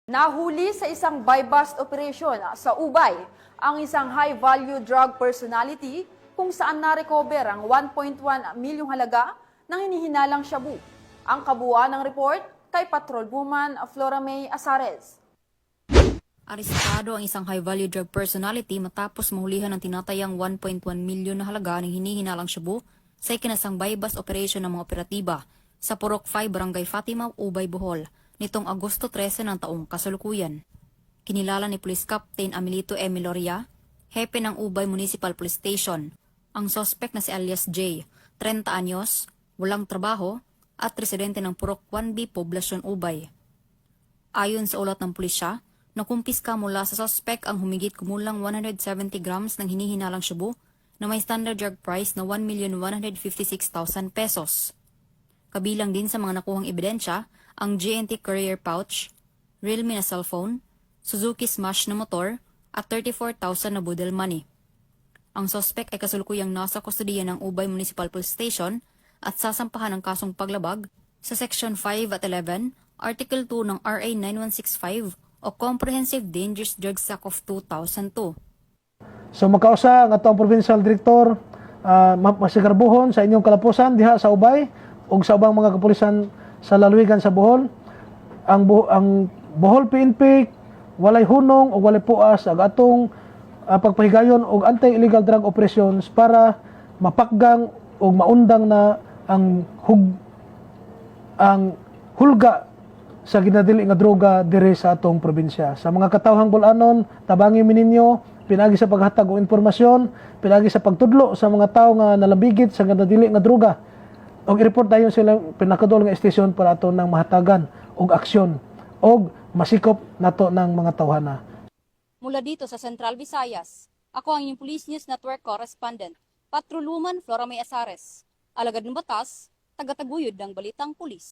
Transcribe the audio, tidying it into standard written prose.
Nahuli sa isang buy-bust operation sa Ubay ang isang high-value drug personality kung saan na-recover ang 1.1 milyong halaga ng hinihinalang shabu. Ang kabuuan ng report kay Patrolwoman Flora May Asares. Arestado ang isang high-value drug personality matapos mahulihan ng tinatayang 1.1 milyon na halaga ng hinihinalang shabu sa ikinasang buy-bust operation ng mga operatiba sa Purok 5, Barangay Fatima, Ubay, Bohol, nitong Agosto 13 ng taong kasalukuyan. Kinilala ni Police Captain Amelito M. Loria, hepe ng Ubay Municipal Police Station, ang sospek na si alias J, 30 anyos, walang trabaho, at residente ng Purok 1B, Poblasyon Ubay. Ayon sa ulat ng pulisya, nakumpiska mula sa sospek ang humigit kumulang 170 grams ng hinihinalang shabu na may standard drug price na 1,156,000 pesos. Kabilang din sa mga nakuhang ebidensya ang GNT Courier Pouch, Realme na cellphone, Suzuki Smash na motor at 34,000 na budel money. Ang sospek ay kasulukuyang nasa kustodiya ng Ubay Municipal Police Station at sasampahan ng kasong paglabag sa Section 5 at 11, Article 2 ng RA 9165 o Comprehensive Dangerous Drugs Act of 2002. So makausa ang atong Provincial Director masigarbuhon sa inyong kalapusan diha sa Ubay ug sa ubang mga kapulisan sa lalawigan sa Bohol. Ang Bohol PNP walay hunong o walay puas ang atong pagpahigayon og anti-illegal drug operations para mapakgang o maundang na ang hulga sa ginadili nga droga diri sa atong probinsya. Sa mga katawhang bulanon, tabangi mi ninyo pinagi sa paghatag og impormasyon, pinagi sa pagtudlo sa mga tawo nga nalambigit sa ginadili nga droga. Og i-report dayon sila pinakadol nga istasyon para ato nang mahatagan og aksyon og masikop nato ng mga tawhana. Mula dito sa Central Visayas, ako ang inyong Police News Network Correspondent, Patrolwoman Flora May Asares. Alagad ng batas, tagataguyod ng Balitang Pulis.